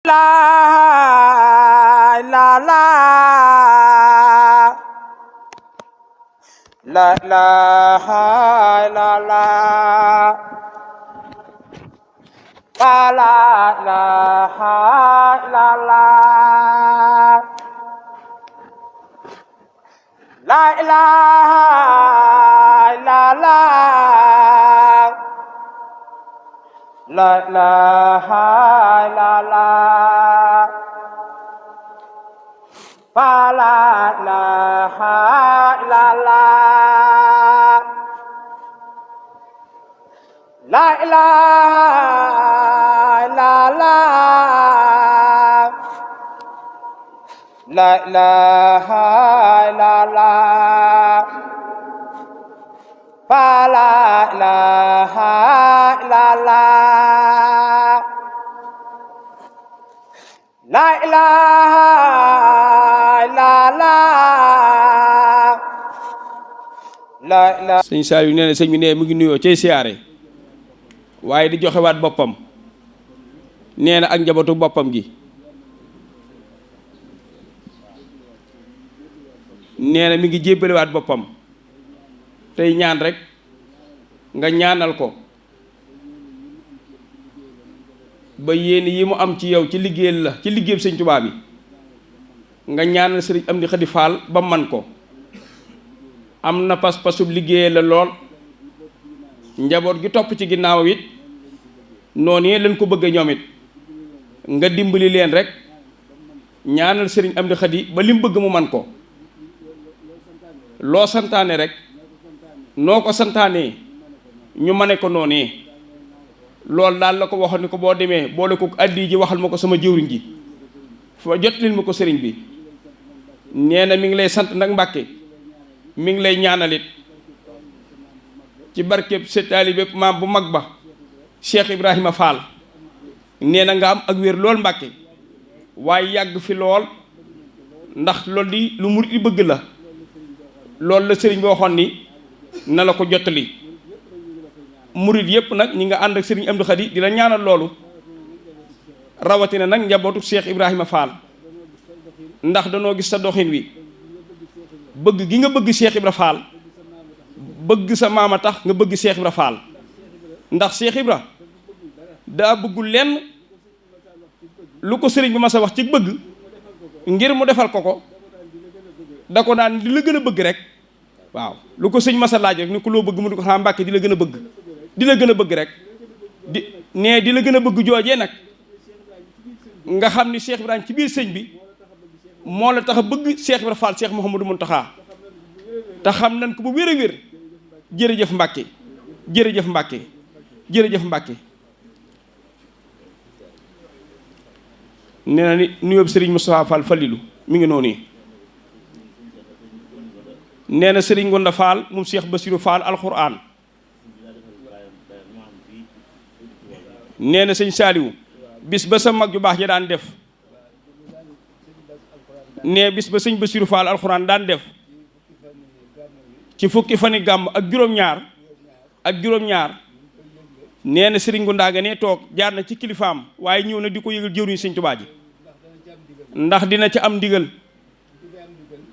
La ilaha illallah, la ilaha illallah, la ilaha illallah, la ilaha illallah, la ilaha illallah. La ilaha illallah, la ilaha illallah, la ilaha illallah, la ilaha illallah, la ilaha. Sëñ Saliou nee na sëñ bi ne mu ngi nuyoo cay siyaare waaye di joxewaat boppam nee na ak njabootu boppam gi nee na mi ngi jébbalewaat boppam tey ñaan rek nga ñaanal ko ba yéen yi mu am ci yow ci liggéeyal la ci liggéeyam sëñ Tuubaa bi nga ñaanal sëriñ Amdi Xadi Faal ba man ko am na pas-pasub liggéeyal la lool njaboot gi topp ci ginnaaw it noonu yee leen ko bëgg ñoom it nga dimbali leen rek ñaanal sëriñ Amdi Xadi ba li mu bëgg mu man ko loo santaane rek noo ko santaanee ñu mane ko noonee loolu daal la ko waxoon ni ko boo demee boole ko addi ji waxal ma ko sama jëwriñ ji fa jotlil ma ko sëriñ bi nee na mi ngi lay sant nag Mbàkke mi ngi lay ñaanalit ci barkeb sa taalibe maam bu mag ba Cheikh Ibrahima Fall nee na nga am ak wér lool Mbàkke waaye yàgg fi lool ndax loolu di lu murit yi bëgg la loolu la sëriñ bi waxoon ni na la ko jottali murit yépp nag ñi nga ànd ak sëriñ Amdi Xadi di la ñaanal loolu rawatina nag njabootu Cheikh Ibrahima Fall ndax danoo gis sa doxin wi bëgg gi nga bëgg Cheikh Ibra Fall bëgg sa maama tax nga bëgg Cheikh Ibra Fall ndax Cheikh Ibra daa bëggul lenn lu ko sëriñ bi ma sa wax ci bëgg ngir mu defal ko da ko naan di la gën a bëgg rek waaw lu ko sëñ ma sa laaj rek ni ko loo bëgg mu di ko xam Mbàkke di la gën a bëgg di la gën a bëgg rek di la gën a bëgg joojee nag nga xam ni Cheikh Ibrahima ci biir sëñ bi moo la tax a bëgg Cheikh Ibra Fall Cheikh Mouhamadou Mountakha te xam nañ ko bu wér a wér jërëjëf Mbàkke jërëjëf Mbàkke jërëjëf Mbàkke nee na ni nuyoo Serigne Moustapha Fall Fallilu mi ngi noonu nee na Serigne Gonda Fall moom Cheikh Bassirou Fall alxuraan nee na sëñ Saaliwu bis ba sa mag ju baax ja daan def nee bis ba sëñ Bassirou Fall alxuraan daan def ci fukki fani gàmm ak juróom-ñaar nee na Serigne Gonda ga ne toog jaar na ci kilifaam waaye ñëw na di ko yëgal jëwriñ sëñ Tuubaa ji ndax dina ci am ndigal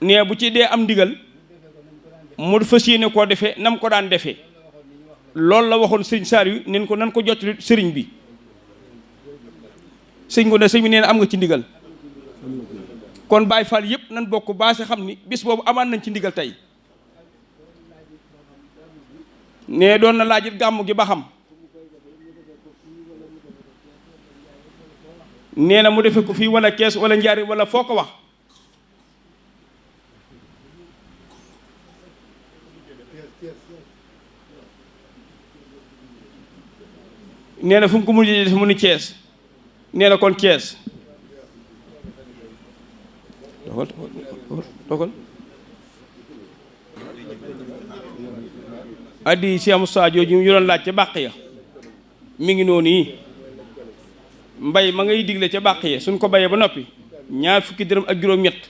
nee bu ci dee am ndigal mu fas yéene koo defee nam ko daan defee loolu la waxoon sëñ Saaliw nen ko nan ko jottali sëriñ bi sëñ Gonda sëñ bi nee na am nga ci ndigal kon Baay Faal yëpp nan bokk baase xam ni bis boobu amaan nañ ci ndigal tey nee doon na laajit gàmmu gi ba xam nee na mu defe ko fii wala kees wala njaari wala foo ko wax nee na fu mu ko mujjee def mu ni Cees nee na kon Cees dogal addi Cheikh Moussa jooju ñu doon laaj ca bàq ya mi ngi noonu yi mbay ma ngay digle ca bàq ya suñ ko bayee ba noppi ñaar fukki dërëm ak juróom-ñett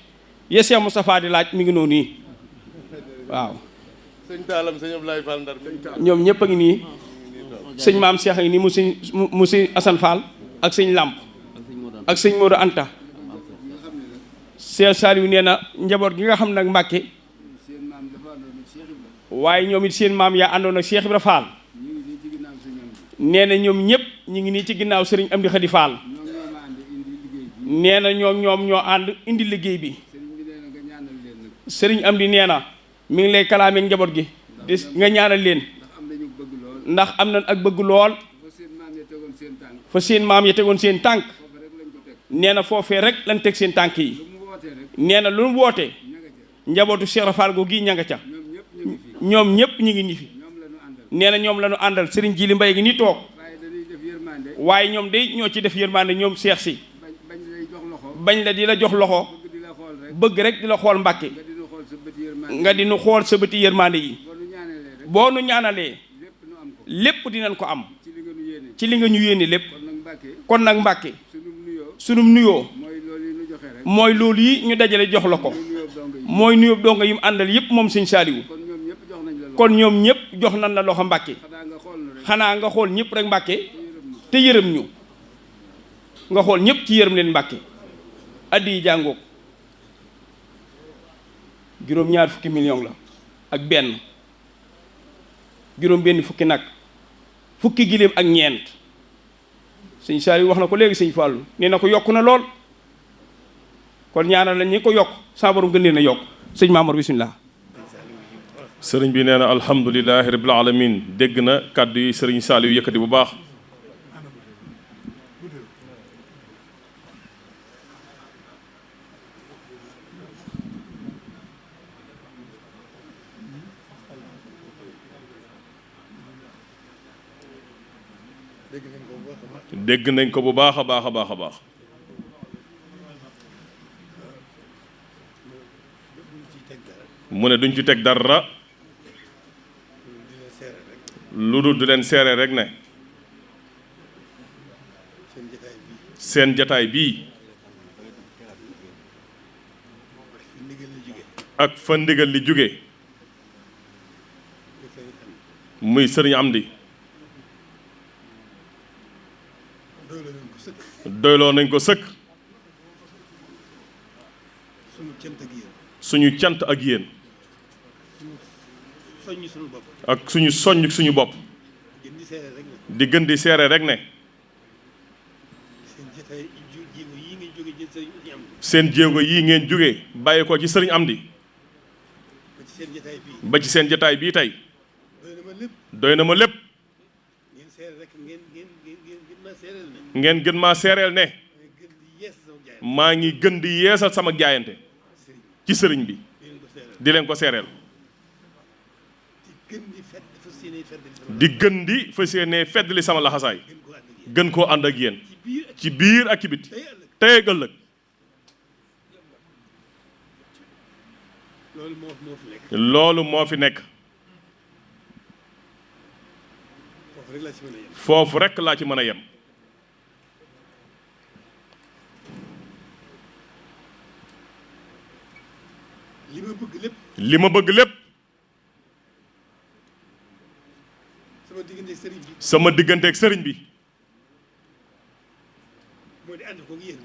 ya Cheikh Moustapha di laaj mi ngi noonu yi waaw sëñ Taalam sëñ Ablaye Fall Ndar ñoom ñëpp a ngi nii sëñ maam Cheikh a ngi nii mu sëñ Assane Fall ak sëñ Lamp ak sëñ Modou Anta Cheikh Saliou nee na njaboot gi nga xam nag Mbàkke waaye ñoom it seen maam yaa àndoon ak Cheikh Ibra Fall nee na ñoom ñëpp ñu ngi nii ci ginnaaw sëriñ Amdi Khady Fall nee na ñoom ñoo ànd indi liggéey bi sëriñ Amdi nee na mi ngi lay kalaame njaboot gi di nga ñaanal leen ndax am na ak bëgg lool fa seen maam ya tegoon seen tànk nee na foofee rek lañ teg seen tànk yi nee na lu mu wootee njabootu Cheikh Ibra Fall googu ña nga ca ñoom ñëpp ñu ngi ni fi nee na ñoom la ñu àndal sëriñ Jili Mbay gi ni toog waaye ñoom day ñoo ci def yërmande ñoom seex si bañ la di la jox loxo bëgg rek di la xool Mbàkke nga di nu xool sa bëti yërmande yi boo nu ñaanalee lépp dinañ ko am ci li nga ñu yéene lépp kon nag Mbàkke sunum nuyoo mooy loolu yi ñu dajale jox la ko mooy nuyoo donga yi mu àndal yëpp moom sëñ Saaliwu kon ñoom ñëpp jox nañ la loxo Mbàkke xanaa nga xool ñëpp rek Mbàkke te yërëm ñu nga xool ñëpp ci yërëm leen Mbàkke addi yi jàngoog juróom-ñaar fukki million la ak benn juróom benn fukki nag fukki giléem ak ñeent sëñ Saaliw wax na ko léegi sëñ Fàllu nee na ko yokk na lool kon ñaanal la ñi ko yokk sa borom gën leen a yokk sëñ Maamor bismillah sëriñ bi nee na alhamdulilahi rabbil alamin dégg na kàddu yi sëriñ Saaliw yëkkati bu baax dégg nañ ko bu baax a baax a baax a baax mu ne duñ ci teg dara lu dul du leen seere rek ne seen jataay bii ak fa ndigal li jóge muy sëriñ Amdi doyloo nañ ko sëkk suñu cant ak yéen ak suñu soññ suñu bopp di gën di seere rek ne seen jéego yii ngeen jóge bàyyi ko ci sëriñ Amdi ba ci seen jataay bii tey doy na ma lépp ngeen gën maa seereel ne maa ngi gën di yeesal sama jaayante ci sëriñ bi di leen ko seereel di gën di fas yéene feddali sama laxasaay gën koo ànd ak yéen ci biir ak ci biti tey ak ëllëg loolu moo fi nekk foofu rekk laa ci mën a yem li ma bëgg lépp sama digganteeg sëriñ bi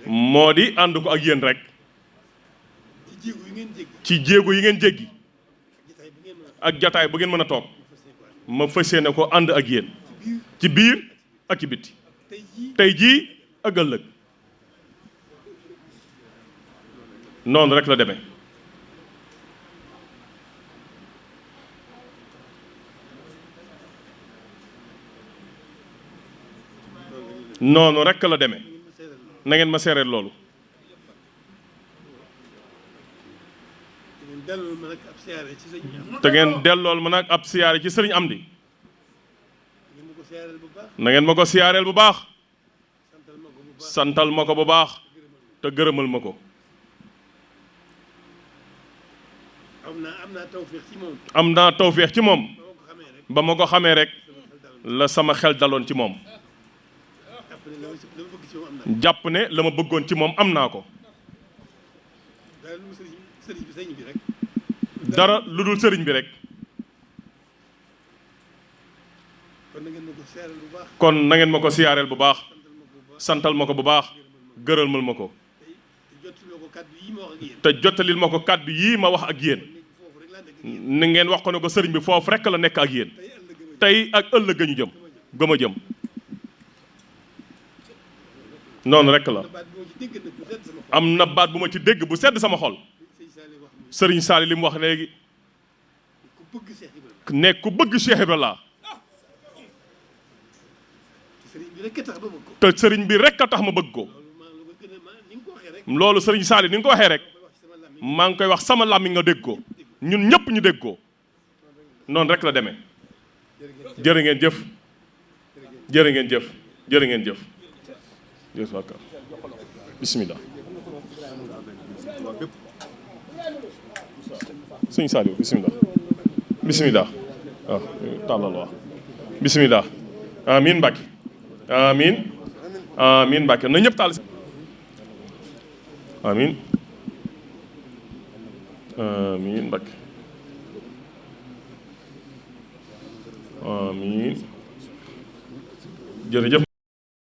moo di ànd ko ak yéen rek ci jéego yi ngeen jéggi ak jataay bu ngeen mën a toog ma fas yéene ko ànd ak yéen ci biir ak ci biti tey jii ak ëllëg noonu rek la demee noonu rek la demee na ngeen ma seereel loolu te ngeen dellool ma nag ab siyaare ci sëriñ Amdi na ngeen ma ko siyaareel bu baax santal ma ko bu baax te gërëmal ma ko am naa tawféex ci moom ba ma ko xamee rek la sama xel daloon ci moom jàpp ne la ma bëggoon ci moom am naa ko dara lu dul sëriñ bi rek kon na ngeen ma ko siyaareel bu baax santal ma ko bu baax gërëmal ma ko te jottalil ma ko kàddu yii ma wax ak yéen ni ngeen wax ko ne ko sëriñ bi foofu rekk la nekk ak yéen tey ak ëllëg ñu jëm gëm a jëm noonu rekk la am na baat bu ma ci dégg bu sedd sama xol sëriñ Saali li mu wax léegi ne ku bëgg Cheikh Ibra laa te sëriñ bi rekk a tax ma bëgg ko loolu sëriñ Saali ni nga ko waxee rek maa ngi koy wax sama làmmiñ nga dégg ko ñun ñëpp ñu dégg ko noonu rek la demee jërë ngeen jëf jërë ngeen jëf jërë ngeen jëf bismillah sëñ Saliou bismillah bismillah waaw tàllal wax bismillah amin Mbàkke amin amin Mbàkke na ñëpp tàll amin amin Mbàkke amin jërëjëf